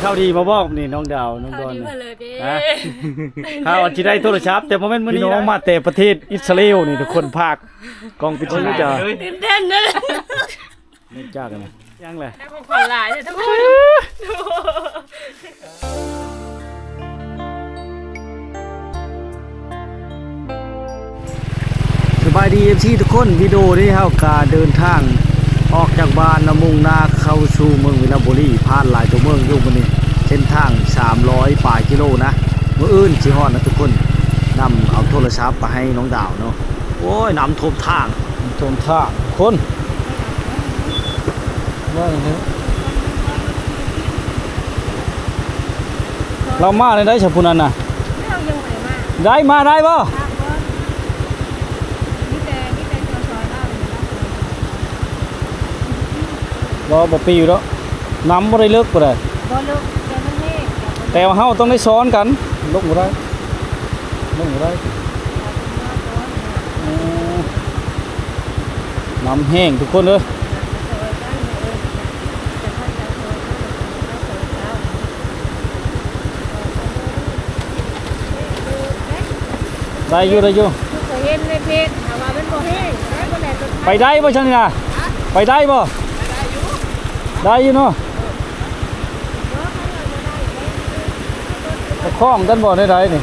ข้าวดีมาบอกนี่น้องดาวน้องดอนฮะข้าวที่ได้โทรศัพท์แต่โมเมนต์มื้อนี้น้องมาแต่ประเทศอิสราเอลนี่ทุกคนภาคกองปิดชีวิตจ้ะตื่นเต้นนะไม่จ้ากันนะยังเลยได้ของขวัญหลายเลยทุกคนสบายดี FC ทุกคนวิดีโอนี้เฮากาเดินทางออกจากบ้านมุ่งหน้าเข้าสู่เมืองวิลาบุรีผ่านหลายตัวเมืองอยู่มื้อนี้เส้นทาง300ปลายกิโลนะมื้ออื่นสิฮอดนะทุกคนนำเอาโทรศัพท์ไปให้น้องดาวเนาะโอ้ยน้ำท่วมทางคนว่าอย่างนี้เรามาได้ฉะพุนันน่ะได้ป่ะรอบ่ปีอยู่แล้วน้ำบ่ได้เลิกบ่ได้แต่ว่าเฮาต้องได้ซ้อนกันลงบ่ได้น้ำแห้งทุกคนเด้อได้อยู่เห็นในเพจถามว่ามันบ่แห้งไปได้บ่จังนี่น่ะไปได้บ่ได้อยู่เนาะคล้องกันบ่ได้นี่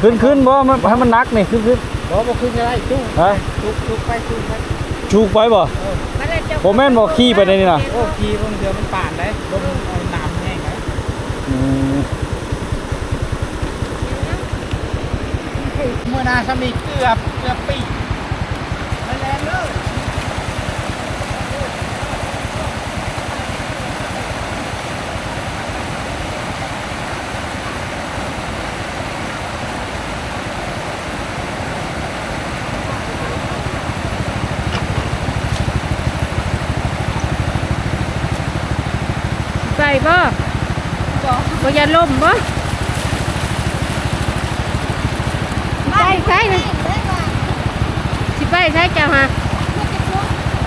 ขึ้นบ่ให้มันนักนี่ขึ้นบ่ขึ้นได้จุกไปบ่บ่แม่นบ่ขี่ไปได้นี่น่ะโอ้ขี่เพิ่งเดือมันป่านได้ลมเอาน้ำแห้งได้เมื่อนาสมีเกือบปีมาแล้วเลยไปบ่อย่าล้มบ่ใช่นะสิไปใช่เจ้าฮะ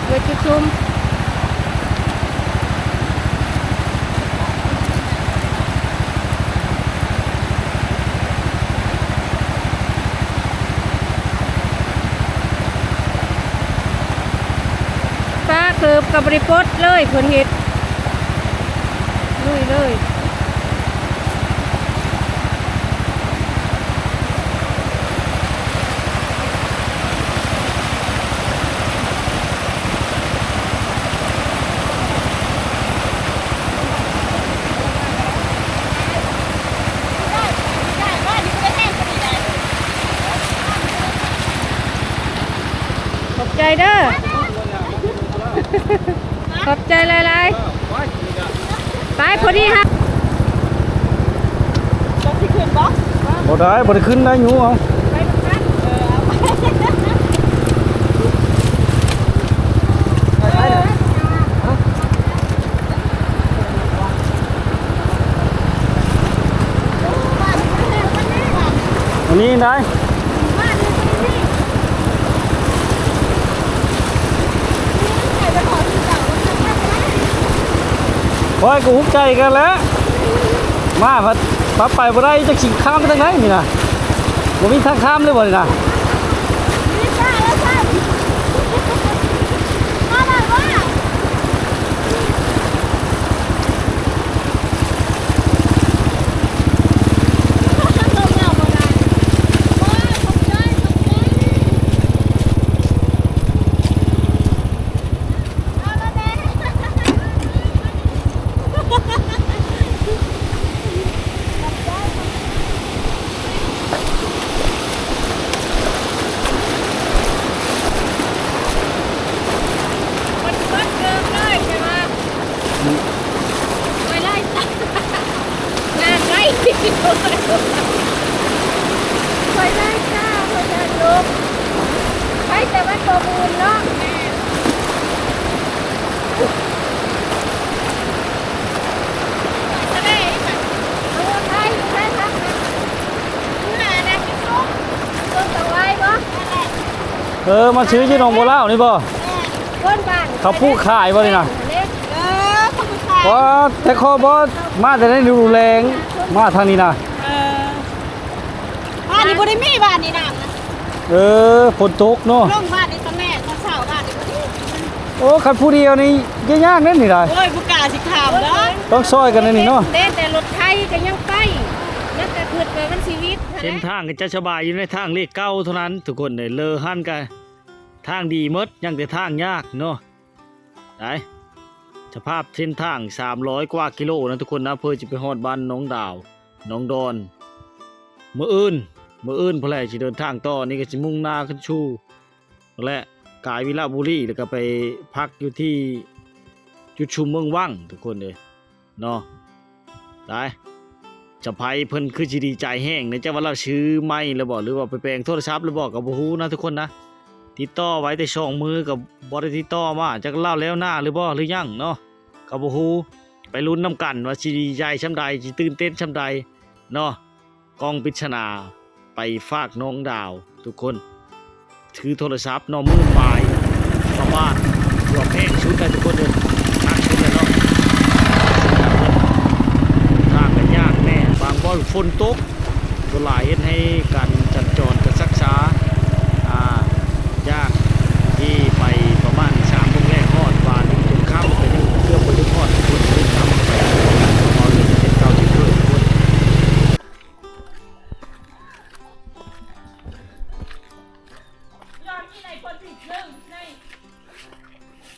เวทีซุ่มป้าเกือบกับบริปดเลยผลเห็ดเลย ขอบใจเด้อขอบใจหลายๆไปพอดีฮะบ่ได้ขึ้นได้อยู่เอาอันนี้ได้โอ้ยกูหุบใจกันแล้วมาพัดไปบ่ได้จะขี่ข้ามไปทางไหนนี่นะบ่มีทางข้ามเลยบ่นี่นะไปได้จ้าไปได้ลูกไปแต่ว่าตัวมูลเนาะมาซื้อที่หนองบัวลาวนี่บ่ คนบ้าน เขาผู้ขายบ่นี่นะ เขาผู้ชาย ว่าแต่ขอบ่มาแต่ได้ดูแรงมาทางนี้นะ บ้านนี้บ่ได้มีบ้านนี้น้ำนะ ฝนตกเนาะ ลงบ้านนี้ตอนแม่ตอนเช้าบ้านนี้บ่ได้ โอ้คันผู้เดียวนี่ยากๆนั่นนี่ได้ โอ้ยผู้กล้าสิถามเด้อ ต้องซอยกันนั่นนี่เนาะ เด้แต่รถไทยก็ยังไปยังแต่พืชไปมันชีวิต เส้นทางก็จะสบายอยู่ในทางเลขเก้าเท่านั้นทุกคนเลยเลอหันกันทางดีหมดยังแต่ทางยากเนาะได้สภาพเส้นทาง300กว่ากิโลนะทุกคนนะเพื่อจะไปฮอดบ้านน้องดาวน้องดอนมื้ออื่นพอแลสิเดินทางต่อนี่ก็สิมุ่งหน้าขึ้นชูและกายวิระบุรีแล้วก็ไปพักอยู่ที่จุดชุมเมืองว่างทุกคนเลยเนาะได้จะไผเพิ่นคือสิดีใจแห้งนะจะว่าเราซื้อไม้แล้วบ่หรือว่าไปแปลงโทรศัพท์แล้วบ่ก็บ่ฮู้นะทุกคนนะติดต่อไว้แต่ช่องมือกับบ่ได้ติดต่อมาจักเล่าแล้วหน้าหรือบ่หรือยังเนาะก็บ่ฮู้ไปลุ้นนํกันว่าสิดีใจช่ำใดสิตื่นเต้นช่ำใดเนาะกองปริศนาไปฝากน้องดาวทุกคนถือโทรศัพท์เนาะมือปลายประมาณตัวแพงสุดเลยทุกคนเด้อทางสุดเลยเนาะทางก็ยากแน่บางบ่อนฝนตกก็หลายเฮ็ดให้การจัดจรจะซักษายากที่ไปประมาณ3โมงแรกฮอดบานจนค่ำไปถึงเกือบไปถึงฮอดคนถึงค่ำไปพอเลยจะเป็น9 10ทุกคน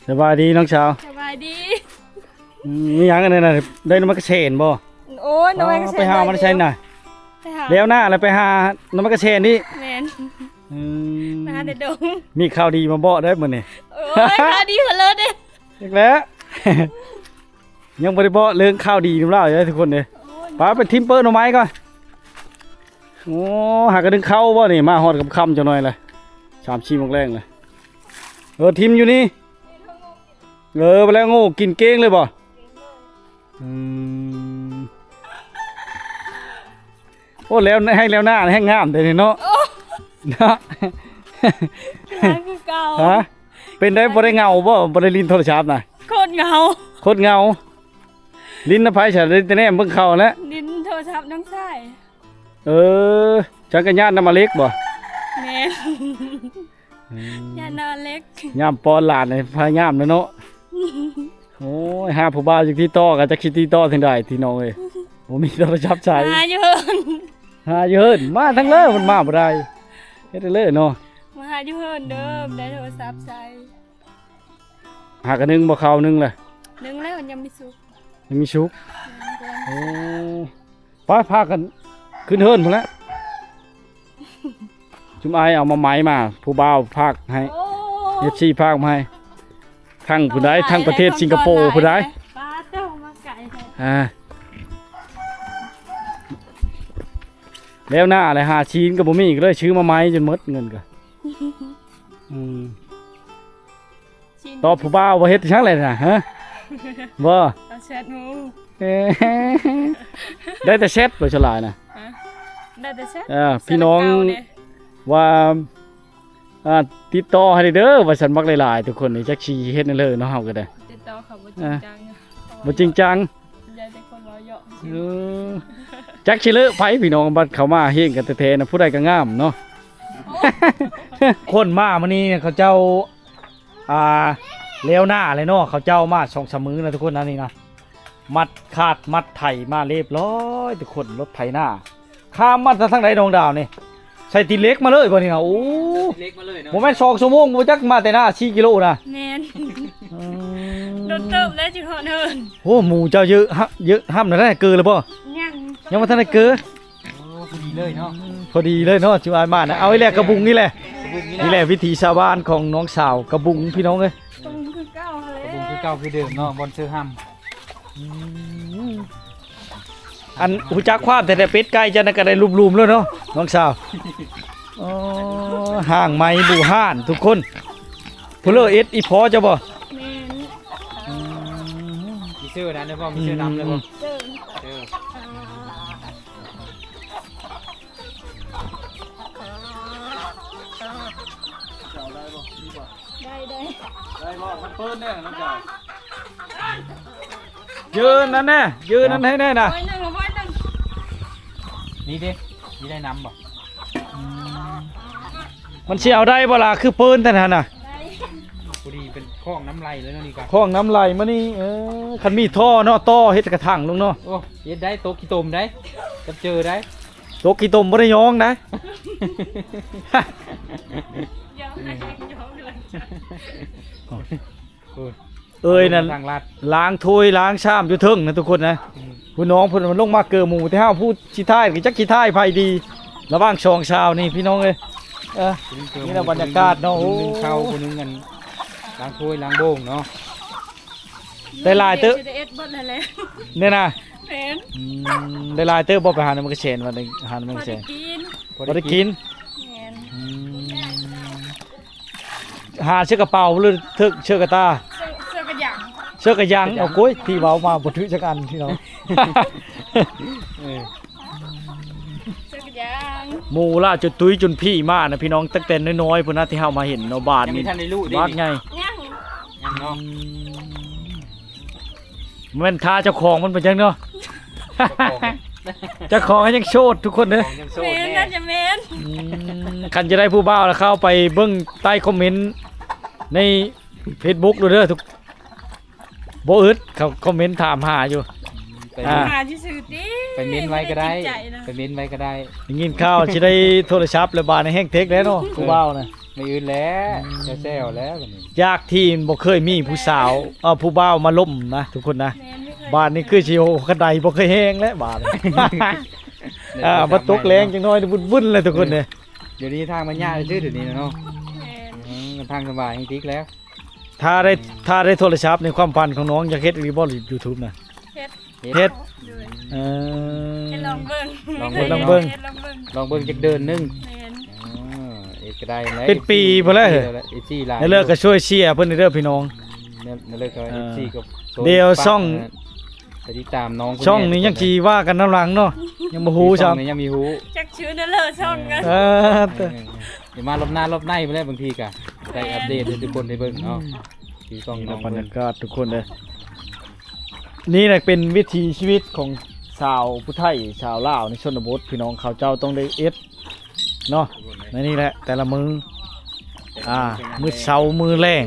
สบายดีน้องชาว สบายดี มีหยังกันน่ะได้น้ำมันกระเชนบ่ โอ้ยน้อยก็ ไปหามันใช่น่ะ ไปหา แล้วหน้าอะไรไปหาน้ำมันกระเชนนี่ แม่นไปหาเด็ดดง มีข่าวดีมาบอกได้มื้อนี้ โอ้ยข่าวดีมาเลยเด้ อีกแล้ว ยังบ่ได้บอกเรื่องข่าวดีนำเล่าอยู่เลยทุกคนเด้ป้าไปทิมเปิ้ลหน่อไม้ก่อนโอ้หากระดึงเข้าบ่นี่มาฮอดกับค่ำจังหน่อยเลย3-4 โมงแรงเลยทิมอยู่นี่ไปแล้วโง่กินเก้งเลยบ่โอ้แล้วให้แล้วหน้าให้งามแต่นี่เนาะเนาะ คือเก่า ฮะเป็นได้บ่ได้เงาบ่ได้ลิ้นโทรศัพท์น่ะ โคตรเหงา โคตรเงาลิ้นน่ะไผฉะลิ้นแต่แน่เบิ่งเข้าแล้ว ดินโทรศัพท์น้องชาย จักรยานน้ำมาเล็กบ่ แม่ยานอนเล็ก ยามปอนหลานนี่พายามเนาะโอ้ยหาผู้บ่าวอยู่ที่ต่อก็จะคิดที่ต่อถึงได้ที่น้องเอ้ยบ่มีโทรศัพท์ใช้ มาอยู่ หาเยินมาทั้งเลยมันมาบ่ได้เฮ็ดได้เลยเนาะ มาอยู่เพิ่นเด้อได้โทรศัพท์ใช้ หากระนึงบ่เข้านึงเลย นึงแล้วมันยังไม่สุก ยังมีชุกโอ้ไปพากันขึ้นเฮิรนพุ่นแล้วจุมอายเอามาไม้มาผู้บ่าวพากให้ โอ้ FC พากมาให้ทั้งผู้ใดทั้งประเทศสิงคโปร์ผู้ใด ป้าเจ้ามาไก่แท้ แล้วหน้าอะไรหาชีนก็บ่มีก็เลยซื้อมาไม้จนหมดเงินก็ตอบผู้บ่าวว่าเฮ็ดจังได๋น่ะฮะบ่ เอาแชทหมู ได้แต่แชทบ่ฉลาดน่ะ ได้แต่แชท พี่น้องว่าติดต่อให้เด้อว่าฉันมักหลายๆทุกคนนี่จักสิเฮ็ดนั่นเลยเนาะเฮาก็ได้ ติดต่อเขาบ่จริงจัง บ่จริงจัง ยายแต่คนรอเยอะ จักสิเลอะไผพี่น้องบัดเข้ามาเฮงกันแท้ๆนะผู้ใดก็งามเนาะ คนมามื้อนี้เขาเจ้าเลี้ยวหน้าเลยเนาะเขาเจ้ามา2-3 มื้อนะทุกคนนะนี่นะมัดคาดมัดไถมาเรียบร้อยทุกคนรถไถหน้าข้ามมาทางใดดวงดาวนี่ใส่ตีเล็กมาเลยบ่นี่นะโอ้ เล็กมาเลยเนาะ บ่แม่น2 ชั่วโมงบ่จักมาแต่หน้า4 กิโลนะ แม่นโดนเติบแล้วจิฮอดเฮิน โอ้หมูเจ้าเยอะเยอะห้ำได้เกินแล้วบ่ ยังบ่ทันได้เกิน พอดีเลยเนาะ พอดีเลยเนาะจิวายมานะเอาไอ้แหละกระบุงนี่แหละนี่แหละวิถีชาวบ้านของน้องสาวกระบุงพี่น้องเอ้ย ตรงคือเก้าเลย คือเก่าคือเดิมเนาะบอลเสื้อห้ำ อันหูจักความแต่เป็ดไก่จะน่ะก็ได้รูมๆแล้วเนาะน้องสาวอ๋อห่างไม้บูห่านทุกคนผู้เลอเอ็ดอีพอจะบ่ แม่น มีเสื้อนั้นเลยบ่มีเสื้อดำเลยบ่ เดิน เสื้อ ได้ มันเปิ้ลเนี่ยน้ำจ่าย ยืนนั่นแน่ยืนนั่นให้แน่น่ะ นี่ดินี่ได้น้ำบ่ มันสิเอาได้บ่ล่ะคือปืนแต่นั่นน่ะ พอดีเป็นคลองน้ำไหลแล้วนี่กัน ข้องน้ำไหลมานี่คันมีท่อเนาะท่อเฮ็ดกระถางลงเนาะ โอ้เย็ดได้โต๊ะขี้ตมได้จะเจอได้ ตกกี่ตมบ่ได้ยองนะ เอ้ยนั่น ทางลาด ล้างถ้วยล้างชามอยู่เทิงนะทุกคนนะผู้น้องเพิ่นมันลงมาเกอหมู่แต่ห้าพูดสิท้ายก็จักสิท้ายไผดีระหว่างช่องชาวนี่พี่น้องเอ้ยนี่นะบรรยากาศเนาะโอ้ คนนึงเข้าคนนึงกันล้างถ้วยล้างโบงเนาะ ได้หลายเตอะ จะได้เอ็ดเบิดเลยแหละ เนี่ยนะ แม่น ได้หลายเตอะบ่ไปหามันก็เชนวันนึงหามัน พอ ก็เช ได้ น กิน บ่ได้กิน แม่น หาเชือกกระเป๋าหรือเชือกกระตา เสื้อกระหยัง เชือกกระยังเอาโก้ยที่เว้ามาบ่ถือจักอันพี่น้อง เออ เสื้อกระหยัง หมู่ล่าจนตุ้ยจนพี่มานะพี่น้องตั้งแต่น้อยๆพุ่นนะที่เฮามาเห็นเนาะบ้าน ยังมี นี่ ท่านในลูกดิ บ้านไง ยัง ยังเนาะ แม่นท่าเจ้าของมันเป็นจังเนาะ เจ้าของให้ยังโชดทุกคนเด้อ ของยังโสด แม่น แน่ น่าจะแม่น คันจะได้ผู้บ่าวแล้วเข้าไปเบิ่งใต้คอมเมนต์ใน Facebook ดูเด้อทุกบ่อึดเขาคอมเมนต์ถามหาอยู่ ไป อ่า หาที่ซื้อติ ไปเม้นไว้ก็ได้ ม่จิตใจนะ ไปเม้นไว้ก็ได้ ได้ยินข่าวสิได้โทรศัพท์แล้วบาดในแห้งเทคแล้วเนาะผู้บ่าวน่ะ ไม่อื่นแล้วแซวๆแล้วแบบนี้ ยากที่บ่เคยมีผู้สาวผู้บ่าวมาล่มนะทุกคนนะ แม่นไม่เคย บ้านนี้คือสิโอกระไดบ่เคยแห้งแล้วบาด บ่ตกแรงจังน้อยวุ่นๆเลยทุกคนเนี่ย เดี๋ยวนี้ทางมันยากชื่อเดี๋ยวนี้นะเนาะ แม่น ทางสบายจริงๆแล้ว ถ้าได้โทรศัพท์ในความฝันของน้องอยากเฮ็ดอีหลีบ่หรือ YouTube น่ะ เฮ็ด เฮ็ด ด้วย เออ เฮ็ดลองเบิ่ง ลองเบิ่ง ลองเบิ่ง ฮ็ดลองเบิ่ง ลองเบิ่งจักเดินหนึง แม่น เอกก็ได้แล้ว เป็นปีพุ่นแล้วเหรอ เอฟซีหลาย ในเลิกก็ช่วยเชียร์เพิ่นเด้อพี่น้อง ในเลิกก็เอฟซีกับโซ เดี๋ยวช่อง ไปติดตามน้องค ช่องนี้ยังสิว่ากันน้ำหลังเนาะยังบ่ฮู้ ช่ ซ้ำ องนี้ยังมีฮู้ จักชื่อนั่นเลยช่องกัน เออ เดี๋ยวมารอบหน้ารอบในไปแล้วบางทีก็ได้อัปเดตให้ทุกคนได้เบิ่งเนาะที่ช่อง นี่ น้ นะ อง บรร เบิ่ง ยากาศทุกคนเลยนี่แหละเป็นวิถีชีวิตของชาวผู้ไทยชาวลาวในชนบทพี่น้องเขาเจ้าต้องได้เอ็ดเนาะในนี่แหละแต่ละมือมือเช้ามือแรง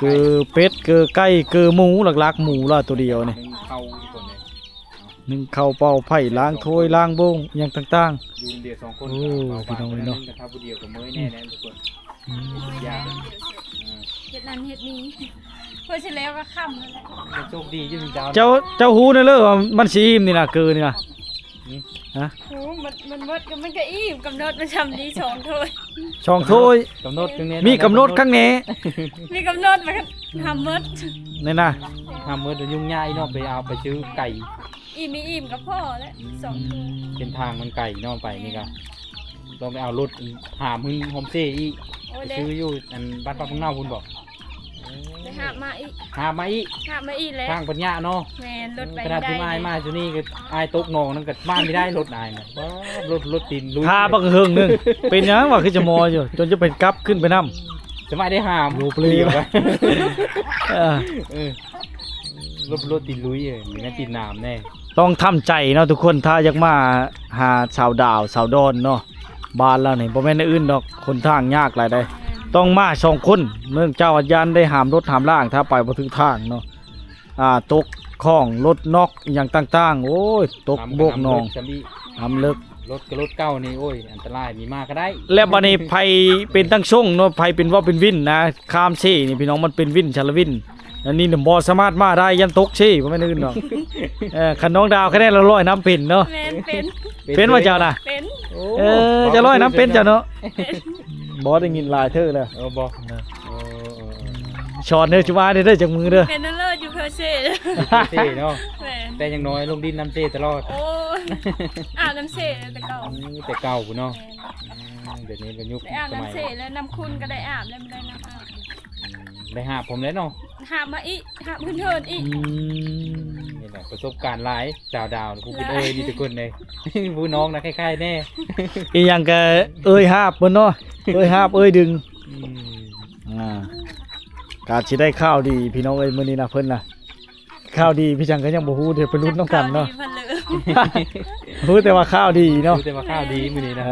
คือเป็ดคือไก่คือหมูหลักๆหมูละตัวเดียวนี่ เข้าทุกคนเลย หนึ่งข้าวเป่าไผ่ล้างถ้วยล้างโบงอหย่างต่าง อยู่เดียวสองคน โอ้พี่น้องเนาะ กระทำผู้เดียวกับมื้อแน่แน่ทุกคนยาก เฮ็ดนั่นเฮ็ดนี้เพื่อสิแล้วก็ค่ำนั่นแหละ จะโชคดียิ่งเจ้า ๆเจ้าฮู้นั่นเลยว่ามันสิอิ่มนี่นะเกินนี่นะฮะ โอ้มันเบิดก็มันก็อิ่มกำหนดมันทำดีสองถ้วย ช่องถ้วย กำหนดตรงนี้ มีกำหนดข้างแหน่ มีกำหนดมันก็ทำเบิด นี่นะ ทำมื้อเดี๋ยวยุ่งยากเนาะไปเอาไปซื้อไก่ อิ่มมีอิ่มกับพ่อแล้วสองถ้วย เป็นทางมันไก่เนาะไปนี่ก็ลองไปเอารถหามหึงโฮมสเตย์อีก โอ้ย ไป เด้ ซื้ออยู่อันบ้านป้าพุ่งเน่าคุณบอก ได้หามาอีก หามมาอีก หามาอีกแล้ว ทางปัญญาเนาะ แม่นรถไป กระดาษ ได้ ที่ไม้มาจุนี่ก็อายตกหนองนั่นก็มาไม่ได้รถอายนะว้าวรถตีนลุย พาบักเฮิงหนึงเป็นหยังว่าคือจะมออยู่ จนจะเป็นกลับขึ้นไปนํ จะไม่ได้หาม โอ้เปลี่ยว เออ เออรถตีนลุยหรือแม่ตีนน้ำแน่ ต้องทำใจเนาะทุกคนถ้าอยากมาหาสาวดาวสาวดอนเนาะบ้านเรานี่บ่แม่นอันอื่นดอกคนทางยากหลายได้ ต้องมา2คนเนื่องเจ้าอาจารย์ได้หามรถหามล่างถ้าไปบ่ถึงทางเนาะตกข้องรถนอกอหย่างต่างๆ โอ้ยตกโบกหนอง จะมี ทำเลิก รถกับรถเก้านี่โอ้ยอันตรายมีมากก็ได้ แล้วบัดนี้ไผเป็นตั้งช่งเนาะไผเป็นว่าเป็นวินนะข้ามเช่นี่พี่น้องมันเป็นวินชาลวินอันนี้บ่สามารถมาได้ยันตกเช่บ่แม่นอื่นดอกคันน้องดาวแค่ได้ละร้อยน้ำเป็นเนาะ แม่นเป็น เป็นว่าเจ้าน่ะ เป็น จะร้อยน้ำเป็นเจ้าเนาะบ่ได้ยินหลายเธอเลย บอก ช้อนเด้อจิว่าเด้อจากมือเด้อ เป็นนั่นเลิศอยู่เพอร์เซ่ เซ่เนาะ แม่น แต่อยังน้อยลงดินน้ำเซ่ตลอด โอ้ยอาบน้ำเซ่แต่เก่า แต่เก่ากูเนาะ แม่น เดี๋ยวนี้เป็นยุค ได้อาบ สมัย น้ำเซ่แล้วน้ำคุณก็ได้อาบแล้วไม่ได้น้ำอาบ ได้หาผมแล้วเนาะ หามาอีกหาพื้นเทินอีก นี่แหละประสบการณ์หลายดาวผู้เป็นเอ้ยนี่ทุกคนเลย ผู้น้องนะคล้ายๆแน่ อีหยังก็เอ้ยหาบเพิ่นเนาะเอ้ยหาบเอ้ยดึง กาสิได้ข้าวดีพี่น้องเอ้ยมื้อนี้นะเพิ่นน่ะข้าวดีพี่จังก็ยังบ่ฮู้เดี๋ยวไปลุ้นน้ำกันเนาะ รู้แต่ว่าข้าวดีเนาะ รู้แต่ว่าข้าวดีมื้อนี้นะ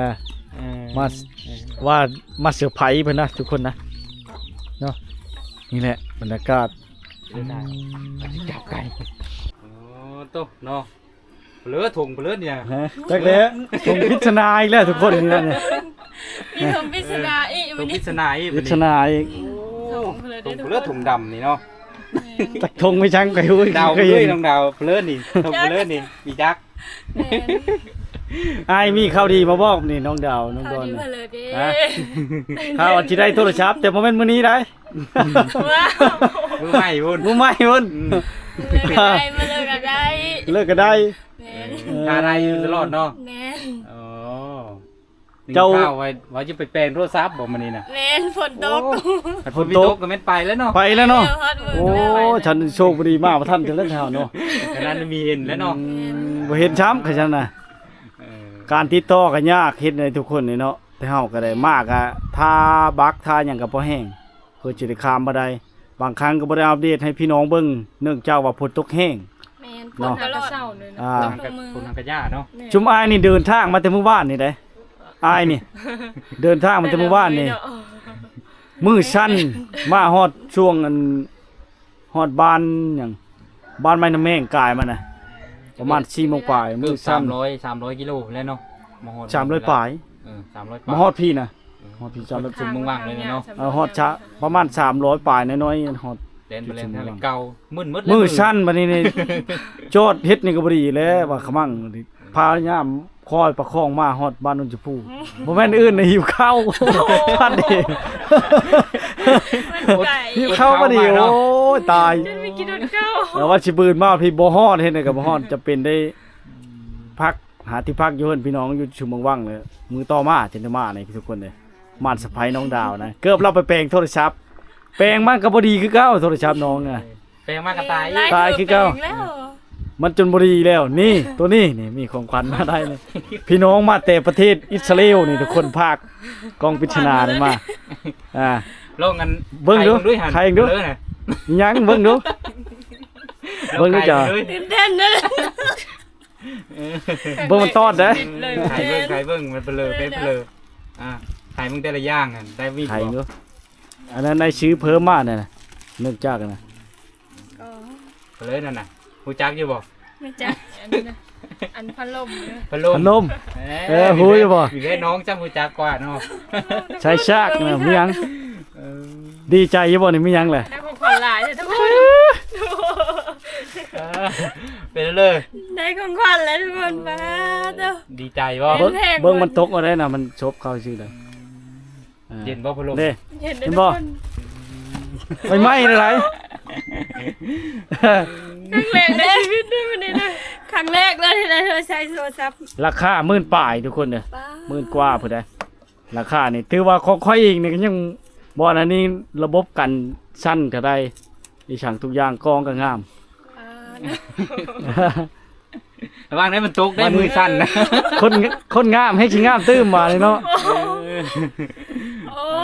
มาว่ามาเซอร์ไพรส์เพิ่นนะทุกคนนะเนาะนี่แหละบรรยากาศ จับไก่โอ้โตเนาะเปลือถุงเปลือเนี่ย ฮะจักแล้วผมพิจารณาอีกแล้วทุกคนนี่นะเนี่ย มีถุงพิศนาอีก ถุ วัน ง นี้ พิศนาอีก พิจารณาอีก ถุงเปลือถุงดำนี่เนาะ จักทงไม่ช่างไปหุ้ย ดาว เคย เล เห็ ย น น้องดาวเปลือนี่ถุงเปลือนี่มีจัก อายมีข้าวดีมาบอกนี่น้องดาวน้องด เขา อน ดี น่ะ มาเลยดิ ฮะข้าวสิได้โทรศัพท์แต่บ่แม่นมื้อนี้ได้ ว้าว มือใหม่บุญ บ่ใหม่พุ่น มาเลยกันได้ เลิกก็ได้ แม่น ทาอะไรอยู่ตลอดเนาะ แม่น อ๋อ เจ้า ข้าวไว้จะไปแปลงโทรศัพท์บอกมานี่นะ แม่นฝนตก ถ้าฝนตกก็แม่นไปแล้วเนาะ ไปแล้วเนาะ ฮอดมื โอ้ ฉันโชคดีมากว่าท่านจะเล่นข่าวเนาะ ขนาดนั้นมีเห็นแล้วเนาะ บ่เห็นช้ำคือฉันน่ะ เออ การติดต่อก็ยากเฮ็ดให้ทุกคนนี่เนาะแต่เฮาก็ได้มากอะถ้าบักถ้าหยังก็บ่แห้งเพื่อสิได้ข้ามบ่ได้บางครั้งก็บ่ได้อัปเดตให้พี่น้องเบิ่งเนื่องจากว่าฝนตกแห้ง แม่นฝ เนาะ นตลอดเศร้าเลยนะ อ่า ตก กับ มือ คนทางกระยาเนาะ ชุมอายนี่เดินทางมาแต่มื้อวานนี่ได้อายนี่ เดินทางมาแต่มื้อวานนี่มื้อสั้นมาฮอดช่วงอันฮอดบ้านหยังบ้านไม้น้ำแมงกายมันน่ะประมาณ4โมงปลาย มื้ มื้ อ อสั้น 300กิโลแล้วเนาะมาฮอด 300ปลาย 300 มาฮอดพี่น่ะฮอดพี่จำได้ จุ่มว่างๆเลยเนาะ ฮอดชะประมาณ300ปลายน้อยๆฮอด เล่นไปเล่นทางเก่ามึน มือสั้นบัดนี้นี่ โจดเฮ็ดนี่ก็บ่ดีแล้วว่าขมั่งนี่พายามคอยประคองมาฮอดบ้านนนจพูบ่แม่นอื่นนะหิวข้าว ท่านนี่ หิวข้าวบ่ดีโอ้ยตาย จนไม่กินข้าว แล้วว่าสิบืนมาพี่บ่ฮอดเฮ็ดนี่ก็บ่ฮอดจะเป็นได้พักหาที่พักอยู่เพิ่นพี่น้องอยู่ชุมวังเลยมือต่อมาจนได้มานี่ทุกคนเลยม่านสะไผน้องดาวนะเกือบเราไปแปลงโทรศัพท์แปลงมันก็บ่ดีคือเก่าโทรศัพท์น้องน่ะ แปลงมากกระตาย ตายคือเก่า แล้ว มันจนบุรีแล้วนี่ตัวนี้นี่มีของขวัญมาได้เลยพี่น้องมาแต่ประเทศอิสราเอลนี่ทุกคนภาคกองปริศนานี่มา ลงกัน เบิ่งดู ด้วยหัน ใครเบิ่งดู เลยน่ะ ยังเบิ่งดูเบิ่งดูจ้ะ ตื่นเต้นนะ เบิ่งมันตอดเด้อ ใครเบิ่งมันเปลือเป็นเปลือถ่ายมึงแต่ละอย่างอ่ะได้วิ่ง ใครดูอันนั้นได้ซื้อเพิ่มมาเนี่ยนะเนื่องจากนะ เปลือนั่นน่ะฮู้จักอยู่บ่ ไม่จักอันนี้นะอันพัดลมเนี่ย พัดลม ขนม ฮู้อยู่บ่ อยู่ได้น้องจำฮู้จักกว่าเนาะ ใช้ชากนะมีหยังดีใจอยู่บ่นี่มีหยังแหละ ได้ของขวัญหลายเลยทุกคน เป็นเลย ได้ของขวัญแล้วทุกคนมาเด้อ ดีใจบ่ เบิ่งมันตกเอาได้น่ะมันชบเข้าซื่อเลย เย็นบ่พัดลม เด้ เห็น เห็ ได้ น ทุ บ่ กคน ไม่ไหม้เลยไร ครั้งแรกในชีวิตด้วยวันนี้นะครั้งแรกเลยที่ได้ใช้โทรศัพท์ ราคา10,000ปลายทุกคนเด้อ ป้า 10,000กว่าพุ่นได้ราคานี่ถือว่าของค่อยเองนี่ก็ยังบ่อันนี้ระบบกันสั้นก็ได้อีช่างทุกอย่างกองก็งาม ระวังได้มันตกได้มือสั่นนะ คนงามให้สิงามตื้มมาเลยเนาะ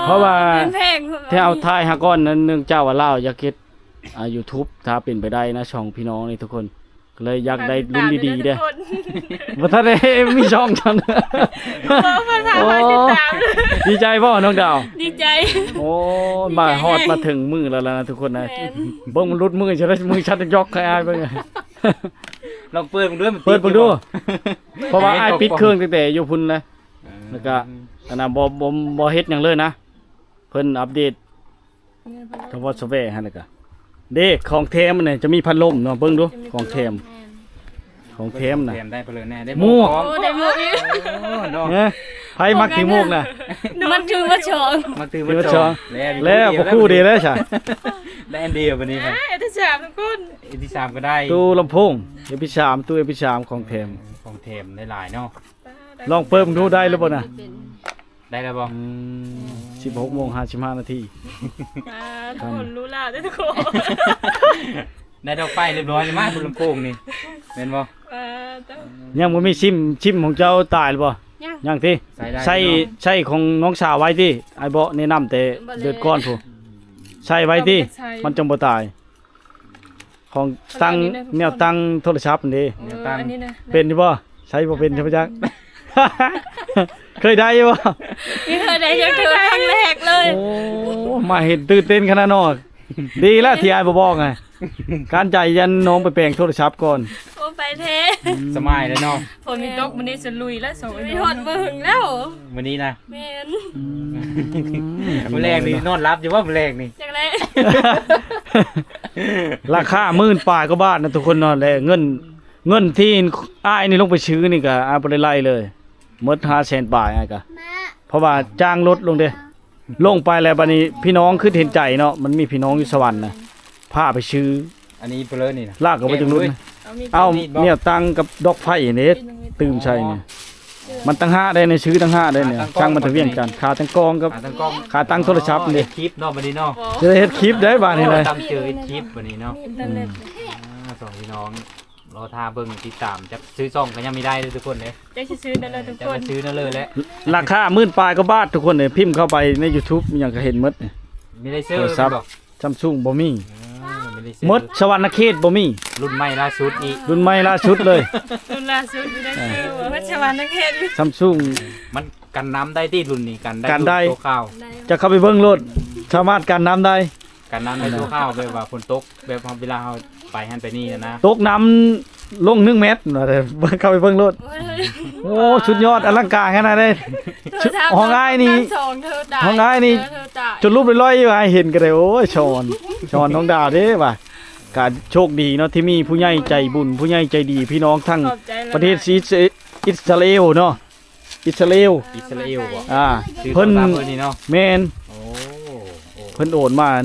เพราะว่า แพง ที่เอาทายหาก้อนนั้นเนื่องจากว่าลาวอยากเฮ็ดYouTube ถ้าเป็นไปได้นะช่องพี่น้องนี่ทุกคนก็เลยอยากได้รุ่นดีๆเด้อบ่ทันได้มีช่องจัง ภาษาไทยติดตาม ดีใจบ่น้องดาว ดีใจ โอ้มาฮอดมาถึงมือแล้วนะทุกคนนะ แม่น เบิ่งมันรุดมือจะได้มือชัดยกใครอายเบิ่งอะ ลองเปิดมึงด้วยมัน เปิดเบิ่งดู เพราะว่าอายปิดเครื่องตั้งแต่อยู่พุ่นนะแล้วก็อันน่ะบ่เฮ็ดหยังเลยนะ เพิ่นอัปเดตทวอสเวร์หั่นแล้วก็เด้ของแถมมันน่ะจะมีพัดลมเนาะเบิ่งดูของแถมของแถมน่ะ เตรียมได้ไปเลยแน่ได้ หมวก พร้อ โอ้ได้หมดอีก โอ้เนาะ เนี่ยไผมักขี้มูกน่ะ มันคือว่าชอง มาตื่น คือว่า มา ช ช อ อง แล้วบ่คู่ดีแล้วจ้ะ ได้อันเดียววันนี้ครับ เอที่สามทุกคน อันที่สามก็ได้ ตู้ลำโพง MP3 ตู้ MP3 ของแถม ของเทมได้หลายเนาะ ลองเปิดดูได้หรือบ่น่ะ ได้แล้วบ่ 16:55 นาที ทุกคนรู้ล่าได้ทุกคน ได้ดอกไฟเรียบร้อยเลยมาบุญลำโพงนี่เป็นบ่ ยังบ่มีชิมของเจ้าตายหรือบ่ยังติ ใส่ได้ ใช่ของน้องสาวไว้ติไอ้บ่แนะนำแต่เดือนก่อนพู้ ใช่ไว้ติมันจังบ่ตาย ของตั้งแนวตั้งโทรศัพท์นี่ อันนี้นะ เป็นอยู่บ่ใช้บ่เป็นใช่บ่จัก เคยได้อยู่บ่ นี่เธอได้ยังเธอครั้งแรกเลย โอ้มาเห็นตื่นเต้นขนาดนอกดีแล้วที่อายบ่บอกไงการใจยันน้องไปแปลงโทรศัพท์ก่อน โอ้ไปเท สมายแล้วเนาะ ฝนมีตกมันนี่จะลุยแล้วโซ่ไม่ทอดเบิ่งแล้ว วันนี้นะ แม่น มื้อแรกนี่นอนรับอยู่ว่ามื้อแรกนี่ จังได๋ ราคา10,000ปลายก็บาทนะทุกคนเนาะและเงินที่อ้ายนี่ลงไปซื้อนี่ก็อาบ่ได้ไล่เลยหมด500,000ปลายอ้ายก็เพราะว่าจ้างรถลงเด้ลงไปแล้วบัดนี้พี่น้องคือเห็นใจเนาะมันมีพี่น้องอยู่สวรรค์นะพาไปซื้อ อันนี้เปลือนี่นะ ลากก็ไปจังนู้นนะ มี เอาเนี่ยตังกับดอกไผ่นี่ตื่มใช่นี่มันตั้ง5ได้ในซื้อตั้ง5ได้เนี่ยช่างมันทะเวียนกันขาตั้งกองกับ หาตั้งกล้อง ขาตั้งโทรศัพท์นี่ คลิปเนาะบัดนี้เนาะ จะได้เฮ็ดคลิปได้บาดนี้เลย ตามเจอคลิปบัดนี้เนาะ อินเทอร์เน็ต สองพี่น้องรอท่าเบิ่งติดตามจะซื้อซ่องก็ยังไม่ได้เลยทุกคนเลย จะซื้อได้เลยทุก จะ คน มาซื้อนั่นเลยแหละ ราคา10,000ปลายก็บาททุกคนเนี่ยพิมพ์เข้าไปใน YouTube อหย่างก็เห็นหมด ไม่ได้ซื้อ โทรศัพท์ บอก Samsung บ่มี ไม่ได้ซื้อ หมดสวรรณเขตบ่มี รุ่นใหม่ล่าสุดอีก รุ่นใหม่ล่าสุดเลย รุ่นล่าสุดไม่ได้ซื้อวัชวานนักเทศ Samsung มันกันน้ำได้ที่รุ่นนี้กันได้ กันได้ ตัวข้าว จะเข้าไปเบิ่งรถสามารถกันน้ำได้ กันน้ำได้ตัวข้าวแบบว่าฝนตกแบบเวลาเราไปหันไปนี่นะ ตกน้ำลง1 เมตรนะแต่เข้าไปเบิ่งรถโอ้สุดยอดอลังการขนาดนี้ห้องอ้ายนี่ห้องอ้ายนี่จนรูปลอยๆอยู่ให้เห็นกันเลยโอ้ยชอนน้องดาวเด้ว่ะการโชคดีเนาะที่มีผู้ใหญ่ใจบุญผู้ใหญ่ใจดีพี่น้องทั้งประเทศอิสราเอลเนาะอิสราเอล อิสราเอลบ่ ซื้อ เพิ่น ตามเพิ่นนี่เนาะ แม่น โอ้ เพิ่นโอนมา 1,100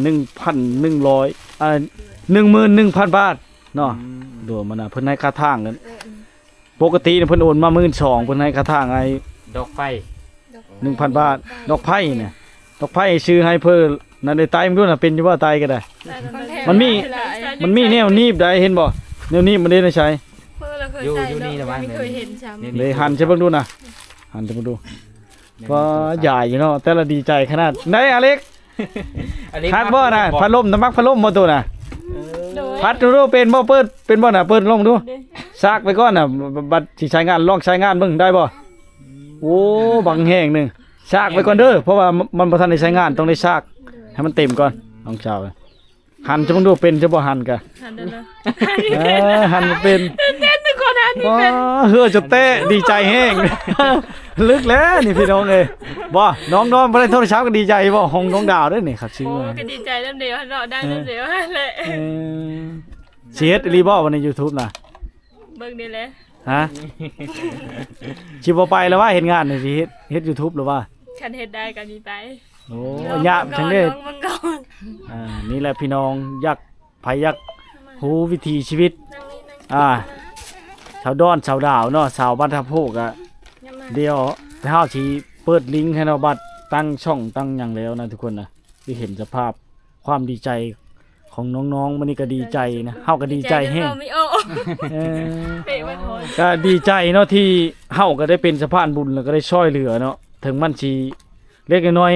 11,000 บาทเนาะโดนมาน่ะเพิ่นให้ค่าทางนั้นปกติเนี่ยเพิ่นโอนมา12,000เพิ่นให้ค่าทางไอ้ ดอกไฟ 1,000 บาท ดอกไผ่เนี่ยดอกไผ่ซื้อให้เพิ่นนั่นได้ตายมันด้วยน่ะเป็นอยู่ว่าตายก็ได้ มันมีแนวหนีบได้เห็นบ่แนวหนีบมันได้ใช้ อยู่นี่นะบ้าน ไม่เคยเห็นซ้ำ เลยหันใช่เบิ่งดูนะหันใช่เบิ่งดูว่าใหญ่อยู่เนาะแต่ละดีใจขนาดไหนอเล็ก อันนี้ พัดบ่น่ะพัดลมน้ำมักพัดลมบ่ตัวน่ะพัดดูเป็นบ่เปิดเป็นบ่น่ะเปิดลงดูซากไปก่อนน่ะบัดสิใช้งานลองใช้งานเบิ่งได้บ่โอ้บังแห้งหนึงซากไปก่อนเด้อเพราะว่ามันบ่ทันได้ใช้งานต้องได้ซากให้มันเต็มก่อนน้องชาวหันจะเบิ่งดูเป็นจะบ่หันกะ หันเด้อ หันบ่เป็น เต้นทุกคนหันนี่ ว้า เป็น เฮือจะเตะดีใจแห้ง ลึกแล้วนี่พี่น้องเอ้ยบ่น้องนอนบ่ได้โทรศัพท์ก็ดีใจบ่ห้องน้องดาวเด้อนี่ครับชื่อ โอ้ ว่า ก็ดีใจน้ำเดียวเราได้น้ำเดียวเลย สิเฮ็ดอีหลีบ่วันใน YouTube น่ะ เบิ่งนี่แหละ ฮะสิบ่ไปแล้วว่าเฮ็ดงานนี่สิเฮ็ด YouTube หรือว่า ฉันเฮ็ดได้กันมีไป โอ้ยากจังเด้ ลองมังกร นี่แหละพี่น้องอยากไผอยากรู้วิถีชีวิต นั่งนี่นั่ง ชาวดอนชาวดาวเนาะชาวบ้านทับโพกอะเดี๋ยวเฮาสิเปิดลิงก์ให้เราบัดตั้งช่องตั้งหยังแล้วนะทุกคนนะที่เห็นสภาพความดีใจของน้องๆมันนี่ก็ดีใจนะเฮาก็ดีใจแฮง ไม่โอ้ เออ เปะไว้พอ ก็ดีใจเนาะที่เฮาก็ได้เป็นสะพานบุญแล้วก็ได้ช่วยเหลือเนาะถึงมันสิเล็กน้อย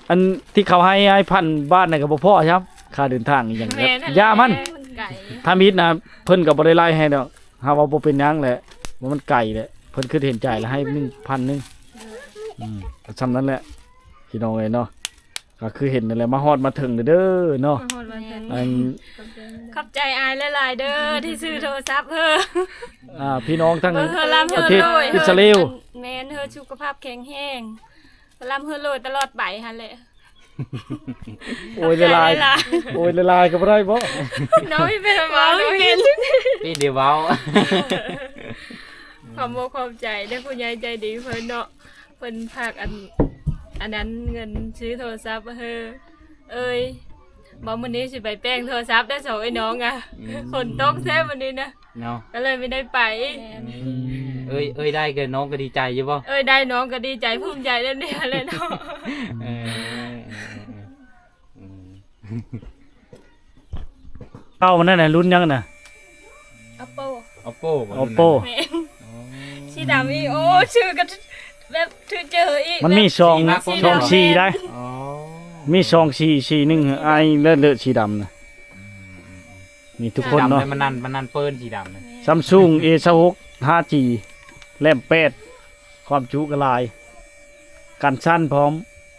อันที่เขาให้พันบ้านน่ะก็บ่พอครับค่าเดินทางอีหยังครับยามัน ไก่ ถ้ามิดนะเพิ่นก็บ่ได้ไล่ให้ดอกเฮาว่าบ่เป็นหยังแหละว่ามันไก่แหละเพิ่นคือเห็นใจแล้วให้ 1,000 นึงก็ซำนั้นแหละพี่น้องเอ้ยเนาะก็คือเห็นนั่นแหละมาฮอดมาถึงเด้อเนาะอัน ขอบใจอายหลายๆเด้อที่ซื้อโทรศัพท์เฮ้อ พี่น้องทั้ง เฮอลำ ป เฮอ ระเทศ โลย อิสราเอล แม่นเฮอสุขภาพแข็งแรงลำเฮอโลยตลอดไปหั่นแหละ โอ้ยละลายโอ้ยละลายก็บ่ได้บ่ น้องไม่เป็นหมอไม่เป็น พี่เดี๋ยวเว้า ความโมความใจได้ผู้ใหญ่ใจดีเพิ่นเนาะเพิ่นฝากอันนั้นเงินซื้อโทรศัพท์เฮ้อเอ้ยบอกมื้อนี้สิไปแป้งโทรศัพท์ได้สองไอ้น้องอ่ะฝนตกแซ่มื้อนี้นะ เนาะ ก็เลยไม่ได้ไป เอ้ยได้เกินน้องก็ดีใจอยู่บ่ เอ้ยได้น้องก็ดีใจภูมิใจเล่นเนี่ยเลยเนาะ เออ เต้ามันนั่นน่ะรุ่นยังน่ะ Oppo Oppo บ่ Oppo แม่สีดำอีโอ้ชื่อก็แบบชื่อเจออีก มันมีช่อง สีมาก ช่อง สีดำ ชีได้ อ๋อ มี2441ไอ้เลือดสีดำนะนี่ทุกคนเนาะ ดำเลยมันนั่นเปิ้นสีดำเลย Samsung A26 5G แรม8ความจุกระลายกันสั้นพร้อม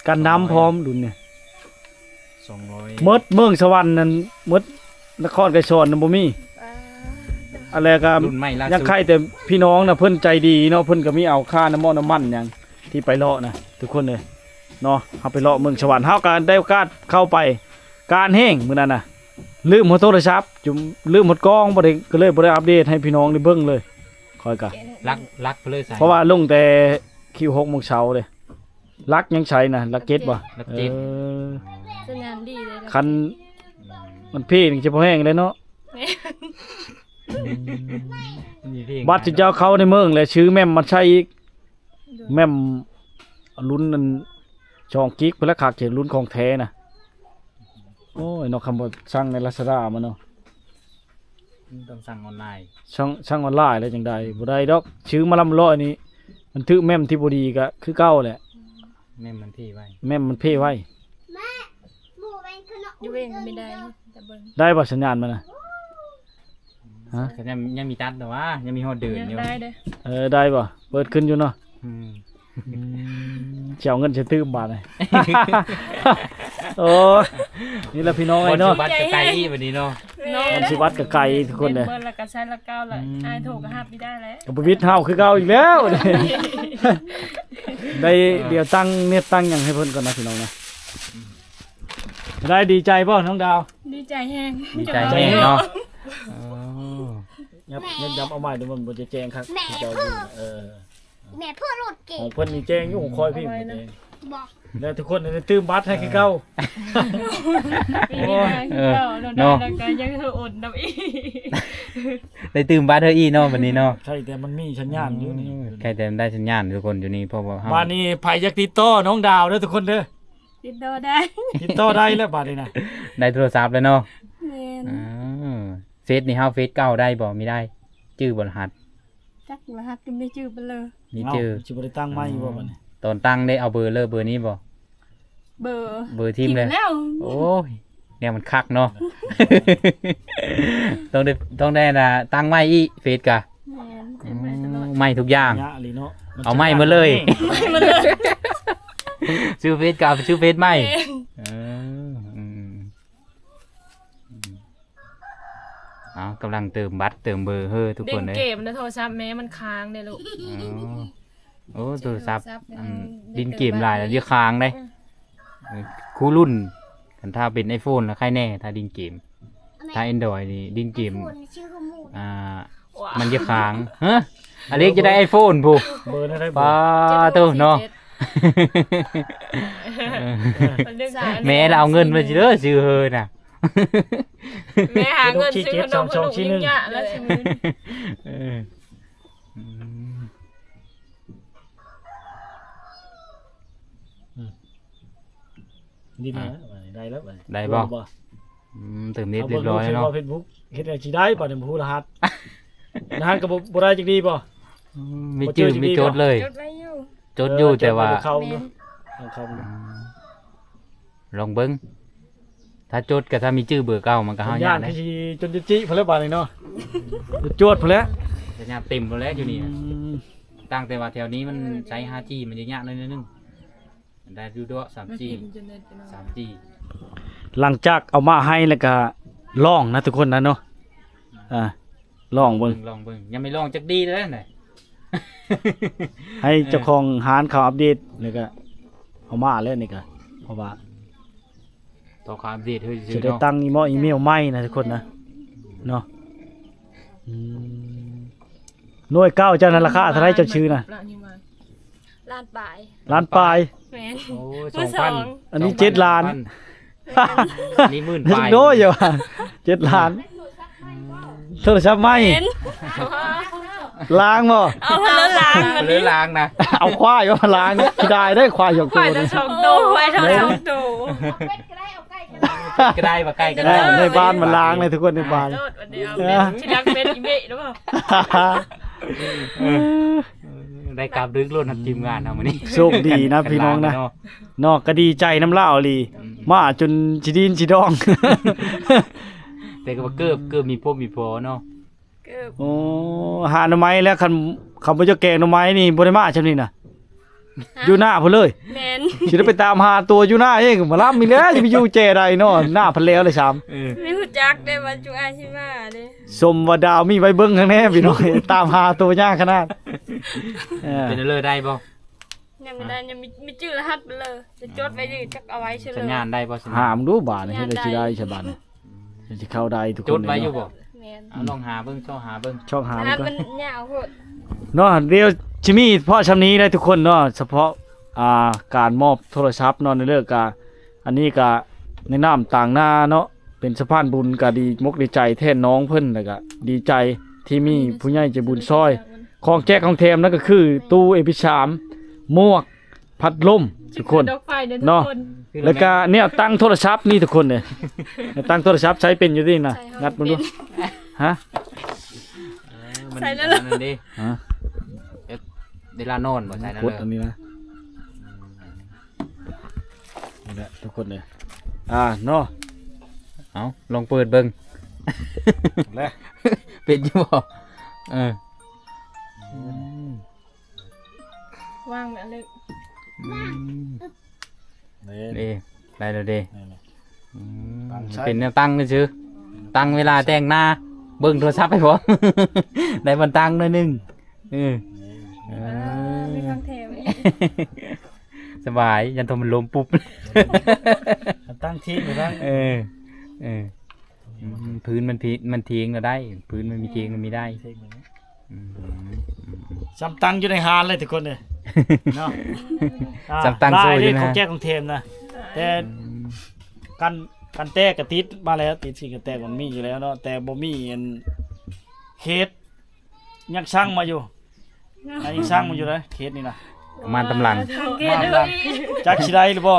กันน้ำพร้อมรุ่นเนี่ย 200 มดเมืองสวรรค์นั่นมดนครไกรสอนนั่นบ่มีอะไรก็ รุ่นใหม่ล่าสุด ยังใครแต่พี่น้องน่ะเพิ่นใจดีเนาะเพิ่นก็มีเอาค่าน้ำมันหยังที่ไปเลาะนะทุกคนเลยเนาะเฮาไปเลาะเมืองสวรรค์เฮาก็ได้โอกาสเข้าไปการแห้งมื้อนั้นน่ะลืมหมดโทรศัพท์จุ่มลืมหมดกล้องบ่ได้ก็เลยบ่ได้อัปเดตให้พี่น้องได้เบิ่งเลยคอยกะ รักเพลยใส่ เพราะว่าลงแต่คิว6 โมงเช้าเลยลักยังใช้นะลักเก็ตบ่ รักเจ็ด สัญญาณดีเลย คันมันพี่นี่จะบ่แห้งเลยเนาะบัตรที่เจ้าเข้าในเมืองเลยชื่อแม่มมาใช้อีกแม่มลุ้นนั่น2 กิกเพิ่นละคักเขียนลุ้นของแท้น่ะโอ้ยเนาะคำว่าสั่งใน Lazada มาเนาะ ต้องสั่งออนไลน์ ช่างออนไลน์แล้วจังใดบ่ได้ดอกชื่อมาลำร้อยนี่มันถือแม่มที่บ่ดีก็คือเก่าแหละ แม่มันพี่ไว้ แม่มมันเพ่ไว้ อยู่เองไม่ได้แต่เบิ่ง ได้บ่สัญญาณมันน่ะฮะ ก็ยังมีตัดแต่ว่ายังมีฮอดเดิน ยัง อยู่ ได้เด้อ ได้บ่เปิดขึ้นอยู่เนาะ อืม เจ้าเงินจะตื้มบาทเลย โอ้ยนี่แหละพี่น้องไอ้เนาะ บัตรไกลๆบัดนี้เนาะ มันสิวัดกับไก่ทุกคนเนี่ย เบิ่งแล้วก็ใช้ละเก้าละอ้ายโทรก็ฮับไม่ได้แล้ว กับวิทย์เฮาคือเก่าอีกแล้ว ได้เดี๋ยวตั้งเน็ตตั้งหยังให้เพิ่นก่อนนะพี่น้องนะได้ดีใจป่ะน้องดาว ดีใจแฮง ดีใจแน่เนาะ ยับเอาใหม่เดี๋ยวมันบ่จะแจ้งครับที่เจ้าอยู่ แม่เพื่อรถเก่ ข ง องเพิ่นนี่แจ้งอยู่ของคอยพี่บ่แจ้ง บอก แล้วทุกคนได้ตื้มบัตรให้คือเก่า ปีนี้ได้คือเก่าเราได้แล้วก็ยังเธออดน้ำอีก ได้ตื่มบัตรเฮออีเนาะบัดนี้เนาะ ใช่แต่มันมีสัญญาณอยู่นี่ ใครแต่ได้สัญญาณทุกคนอยู่นี่เพราะว่าเฮา บ้านนี้ไผอยากติดต่อน้องดาวเด้อทุกคนเด้อ ติดต่อได้ ติดต่อได้แล้วบ้านนี้นะ ได้โทรศัพท์แล้วเนาะ แม่น เฟซนี่เฮาเฟซเก่าได้บ่มีได้ ชื่อบรหัส จักรหัสก็ไม่ได้ชื่อไปเลย มีชื่อ สิบ่ได้ตั้งไม้บ่บัดนี้ ตอนตั้งได้เอาเบอร์เบอร์นี้บ่ เบอร์ เบอร์ทีมเลย แล้ว โอ้ยเนี่ยมันคักเนาะ ต้องได้นะตั้งไม้อีเฟซกะ แม่นเป็นไปตลอด ไม้ทุกอย่าง ยะลีเนาะ เอาไม้มาเลย มาเลย ชื่อเฟซกับชื่อเฟซไม้เออเอากำลังเติมบัตรเติมเบอร์เฮ้อทุก เด้ คน ง เลย เกมนะโทรศัพท์แม่มันค้างเด้ลูก โอ้โทรศัพท์ โทรศัพท์ ดินเกมหลายแล้วเยอะค้างเลยคู่รุ่นกันถ้าเป็น iPhone แล้วใครแน่ถ้าดินเกม ถ้า Android นี่ดินเกม คนชื่อขมูด ว้าว มันจะค้างฮะอเล็กจะได้ iPhone ผู้ เบอร์ได้บ่ ป้าตู้เนาะ มันเรื่อง แม่เราเอาเงินมาสิเด้อซื้อเฮอน่ะ แม่หาเงินซื้อขนมขนมยิ่งยะแล้วซื้อ เอออืม ดีนะได้แล้ว ได้บ่เติมเน็ตเรียบร้อยแล้วเนาะ เฟซบุ๊กเฮ็ดได้สิได้บ่ได้บ่ฮู้รหัสรหัสก็บ่ได้จักดีบ่ มีจืดมีโจทย์เลย จดไว้อยู่ โจทย์อยู่แต่ว่า เข้าเนาะเข้า ลองเบิ้งถ้าโจทย์กับถ้ามีชื่อเบอร์เก่ามันก็เฮา ย่า ย่าน น คื ได้ อสิจนจิเพิ่นแล้วบาดนี้เนาะจวดเพิ่นแล้ว สัญญาณเต็มหมดแล้วอยู่นี่ตั้งแต่ว่าแถวนี้มันใช้ 5G มันจะยากหน่อยนึงได้ดูด้วย 3G 3G หลังจากเอามาให้แล้วก็ลองนะทุกคนนะเนาะลองเบิ่ง ลองเบิ่งยังไม่ลองจักดีเลยไหน ให้เจ้าของร้านเขาอัปเดตแล้วก็เอามาแล้วนี่ก็เพราะว่า ต่อความอัปเดตเฮ้ย จะได้ตั้งอีเมลใหม่นะทุกคนนะเนาะหน่วยเก้าเจ้านั้นราคาเท่าไรเจ้าชื่อนะ ล้านปลาย ล้านปลาย แม่น โอ้ 2,000 อันนี้7 ล้าน นี่หมื่น ยั ป ง ลาย โดยอยู่ว่ะ7 ล้านโทรศัพท์ใหม่ เห็น ล้างบ่ เอามาแล้วล้างอัน เลื นี้ อล้างนะ เอาควายมาล้างนี่สิได้ควายหยก ค ตัว วาย นึ จะ ง สองตัวควายเท่าสองตัว เป็ดก็ได้เอาไก่ก็ได้ ก็ได้ปะใกล้ก็ได้ ในบ้านมันล้างเลยทุกคนในบ้าน โลดวันนี้เอาเป็นชิลักเป็นอีเมะหรือเปล่า ได้กราบดึกล้นทำทีมงานเอามานี่ โชคดีนะพี่น้องนะนอกก็ดีใจน้ำเล่าอีหลี มาจนสิดินสิดอง แต่ก็ว่าเกิบมีพวกมีพอเนาะ เกือบ โอ้หาหน่อไม้แล้วคันคำว่าจะแกงหน่อไม้นี่บ่ได้มาใช่นี่น่ะอยู่หน้าพุ่นเลย แมน สิได้ไปตามหาตัวอยู่หน้าเองมารับมีแล้วจะไปอยู่แจใดเนาะหน้าเพันแล้วเลยซ้ำ ไม่รู้จักได้ว่าจุอาชิมาเด้ สมว่าดาวมีไว้เบิ่งข้างแน่พี่น้อย ตามหาตัวยากขนาดเออ เป็นเลยได้บ่ ยังไม่ได้ยังมีชื่อรหัสไปเลยจะจดไว้ดิจักเอาไว้เฉล สัญ ย ญาณได้บ่สัญ หา ญาณ มดูบาดนี่เฮ็ดได้สิได้ฉบับนี่สิเข้าได้ทุกคน จดไว้อยู่บ่ แมน เอาลองหาเบิ่งช่องหาเบิ่ง ช่องหาร หัส ก่อ มัน นยาวโพด เนาะเดี๋ยวจิมีเพราะชำนี้ได้ทุกคนเนาะเฉพาะการมอบโทรศัพท์เนาะในเรื่องการอันนี้ก็ในนามต่างหน้าเนาะเป็นสะพานบุญก็ดีมกดีใจแทนน้องเพิ่นแล้วก็ดีใจที่มีผู้ใหญ่ใจบุญซอย ของแจกของแถมนั่นก็คือตู้ MP3 หมวกพัดลมทุกคน ดอกไฟเด้อทุ เนาะ กคน แล้วก็เนี่ยตั้งโทรศัพท์นี่ทุกคนเนี่ยตั้งโทรศัพท์ใช้เป็นอยู่ที่นะ ใช่ครับ งัดมันดู เป็น ฮะ มัน ใส่แล้วเหรอ นั่นดิ ฮะ เวลานอนบ่ใส่นั่น กด เลย อันนี้นะนี่แหละทุกคนเลยเนาะ เอาลองเปิดเบิ่ง แล้ว เป็นอยู่บ่เออ ว่างอะไร นี่ เด้ได้แล้วเด้ นี่ อืม ตั้งใช้ เป็นแนวตั้งซื่อๆตั้งเวลาแต่งหน้าเบิ่งโทรศัพท์ให้พร้อม ได้มันตั้งหน่อยหนึงเออเออ มีคำแถมอีก สบายยันโทรมันล้มปุ๊บ ตั้งที่อยู่ตั้ง เอออืมพื้นมันทิ้งก็ได้ พื้นมันมีทิ้งมันมีได้อืม จำตั้งอยู่ในหานเลยทุกคนเลยเนาะ จำตั้งโซ่อยู่ ได้ นะ ของแจกของเทมนะแต่กันแตกกระติดมาแล้วติดสิ่งกันแตกมันมีอยู่แล้วเนาะแต่บ่มีอันเคสยังสร้างมาอยู่ยังสร้างมาอยู่เลยเคสนี่นะ ประมาณตำลัง สังเกตดูอีก จักสิได้หรือบ่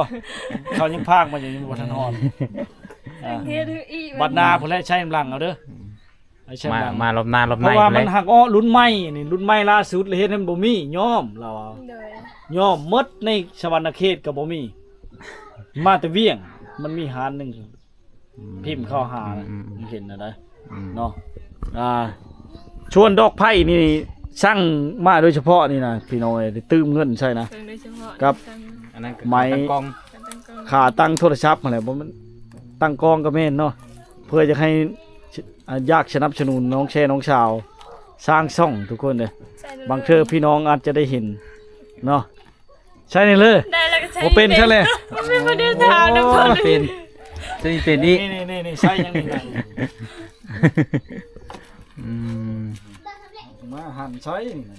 เขายังพากมาอยู่ยังบ่ทันฮอด สังเกตดูอีก บัดหนาพุ่นแหละใช้กำลังเอาเด้อไอ้ใช้ มาก ำลัง มารอบหน้ารอบ เพ ใน ราะว่า เล มัน ย หักอ้อรุ่นใหม่นี่รุ่นใหม่ล่าสุดเลยเฮ็ดให้มันบ่มีย่อมเราเอา โดย ย่อมหมดในสวรรณเขตก็บ่มี มาแต่เวียง มันมีหารหนึงพิมพ์เข้าหาเห็นนะได้ เนาะชวนดอกไผ่นี่สร้างมาโดยเฉพาะนี่นะพี่น้อยได้ตื้มเงินใช่นะ เพิ่งโดยเฉพาะ ครับ อันนั้น ไม้ ตั้งกล้อง ตั้งกล้อง ขาตั้งโทรศัพท์อะไรบ่มันตั้งกองก็แม่นเนาะเพื่อจะให้ยากสนับสนุนน้องแช่น้องชาว สร้างช่องทุกคนเลย ใส่ลย บางเทื่อพี่น้องอาจจะได้เห็นเนาะใช่นี่เลย ได้แล้วก็ใช้ บ่เป็นใช่เลย มันเป็นประเด็นทางนะเพิ่น เป็นจะมีเป็นอีก นี่ใช่ยังนี่นะ อืม มาหั่นใช้นี่นะ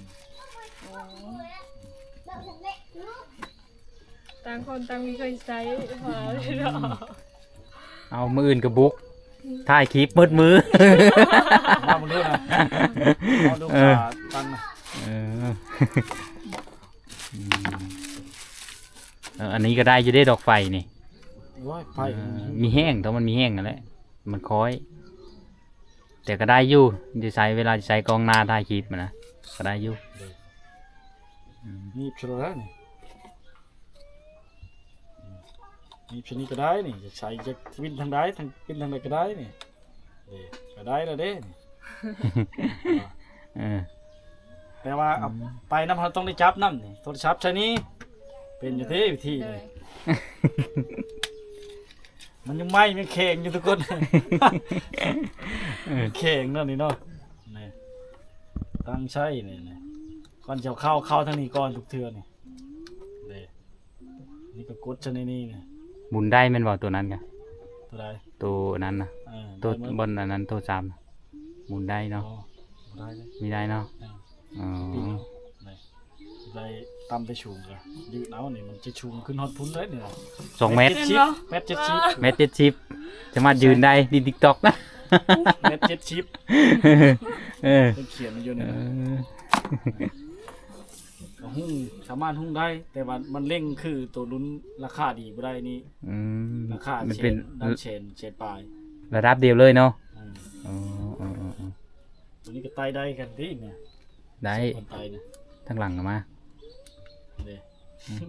ต่างคนต่างมีเคยใช้พอเลยเนาะ เอามืออื่นกับบุ๊กถ่ายคลิปมืดมือ มามึงดูนะเอาดูขาตั้งนะ เอออันนี้ก็ได้จะได้ดอกไฟนี่ โอ้ยไฟ มีแห้งแต่มันมีแห้งนั่นแหละมันคอย แต่ก็ได้อยู่จะใช้เวลาจะใช้กล้องหน้าถ่ายคลิปมันนะก็ได้อยู่ นี่ชนแล้วนี่นี่ชนิดก็ได้นี่จะใช้จะวินทางใดทางวินทางใดก็ได้นี่ก็ได้แล้วเด้นี่ เออ แต่ว่าเอาไปน้ำเราต้องได้จับน้ำนี่โทรศัพท์ใช้นี้เป็นอยู่ที่วิธี โด นี่ ย มันยังไหม้มันแข็งอยู่ทุกคน แข็งเนาะนี่เนาะนี่ตั้งใช่นี่ก่อนจะเข้าทางนี้ก่อนทุกเทือนี่นี่ก็กดชนิดนี้นี่ หมุนได้แมันบอกตัวนั้นกัน ตัวใด ตัวนั้นนะ ตัวบนอันนั้นตัวจำหมุนได้เนาะ ได้เลย มีได้เนาะอ๋อ ปีนี้ได้ตำไปชูงกันยืดเอานี่มันจะชูงขึ้นฮอตพุ้นเลยนี่นะ 2 เมตร เมตร70 เมตร70จะมายืนได้ดีติ๊กต็อกนะ เมตร70 เออ เป็นเขียนมันอยู่ เอ นี่นะ อ ก็หุ้งสามารถหุ้งได้ แต่ว่ามันเร่งคือตัวลุ้นราคาดีบ่ได้นี่ อืม ราคา มัน เช เป็น นด้านเชนปลาย ระดับเดียวเลยเนาะ อืม อ๋อ ตัวนี้ก็ไตได้กันที่เนี่ย ได้ คนไตนะ ทั้งหลังมา เด้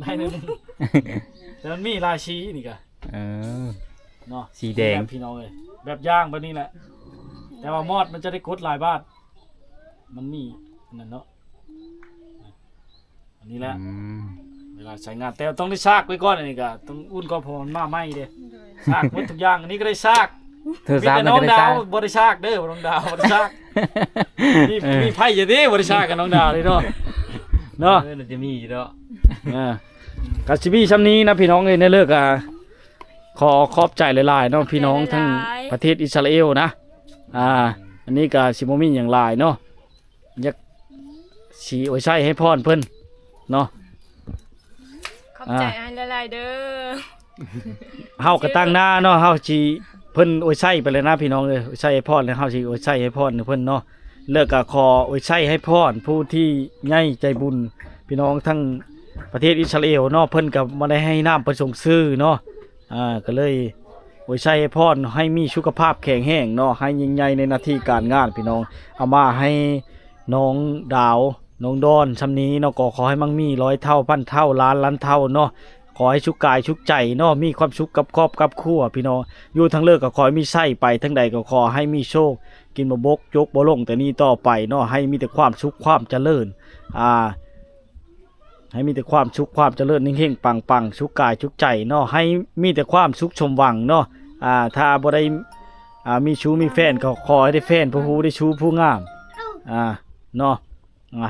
ได้นึงแต่มันมีราชีนี่กะ เออ เนาะ สีแดง แบบพี่น้องเลยแบบย่างแบบนี้แหละ แต่ว่ามอดมันจะได้กดหลายบาทมันมีนั่นเนาะอันนี้แหละ อืม เวลาใช้งานแต่ต้องได้ซากไว้ก่อนอันนี้ก็ต้องอุ่นก่อนเพราะมันมาไหม้เด้ซากหมดทุกอย่างอันนี้ก็ได้ซาก เธอ มี ทราบ แต่ มัน น้อง ก็ได้ ดา ทราว บ บ่ได้ซากเด้อน้องดาวบ่ได้ซากมีไผอยู่เด้บ่ได้ซากกับน้องดาวเลยเนาะเนาะ เราจะมีอยู่แล้ว กาซิบี้ชั้นนี้นะพี่น้องเอ้ยในเลิกขอขอบใจหลายๆเนาะพี่น้องทั้งประเทศอิสราเอลนะอันนี้ก็สิบ่มีหยังหลายเนาะอยากสิไว้ใช้ให้พรเพิ่นเนาะ ขอบใจอันหลายๆเด้อ เฮาก็ตั้งหน้าเนาะเฮาสิเพิ่นไว้ใช้ไปเลยนะพี่น้องเอ้ยไว้ใช้ให้พรแล้วเฮาสิไว้ใช้ให้พรเพิ่นเนาะเลิกก็ขอไว้ใช้ให้พรผู้ที่ใหญ่ใจบุญพี่น้องทั้งประเทศอิสราเอลเนาะเพิ่นก็บ่ได้ให้น้ำประสงค์ซื้อเนาะก็เลยไว้ใช้ให้พรให้มีสุขภาพแข็งแรงเนาะให้ยิ่งใหญ่ในหน้าที่การงานพี่น้องเอามาให้น้องดาวน้องดอนซำนี้เนาะก็ขอให้มั่งมี100เท่าพันเท่าล้านเท่าเนาะขอให้ชุกกายชุกใจเนาะมีความสุขกับครอบกับครัวพี่น้องอยู่ทั้งเลิกก็ขอให้มีไส้ไปทั้งใดก็ขอให้มีโชคกินบ่บกยกบ่ลงแต่นี้ต่อไปเนาะให้มีแต่ความสุขความเจริญให้มีแต่ความสุขความเจริญเฮงๆปังๆสุขกายสุขใจเนาะให้มีแต่ความสุขสมหวังเนาะถ้าบ่ได้มีชู้มีแฟนก็ขอให้ได้แฟนผู้ฮู้ได้ชู้ผู้งามเนาะ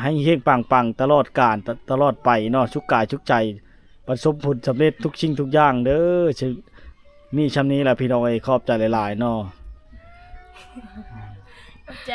ให้เฮงปังๆตลอดกาลตลอดไปเนาะสุขกายสุขใจประสบผลสำเร็จทุกสิ่งทุกอย่างเด้อมีชำนี้แหละพี่น้องขอบใจหลายๆเนาะ ขอบใจ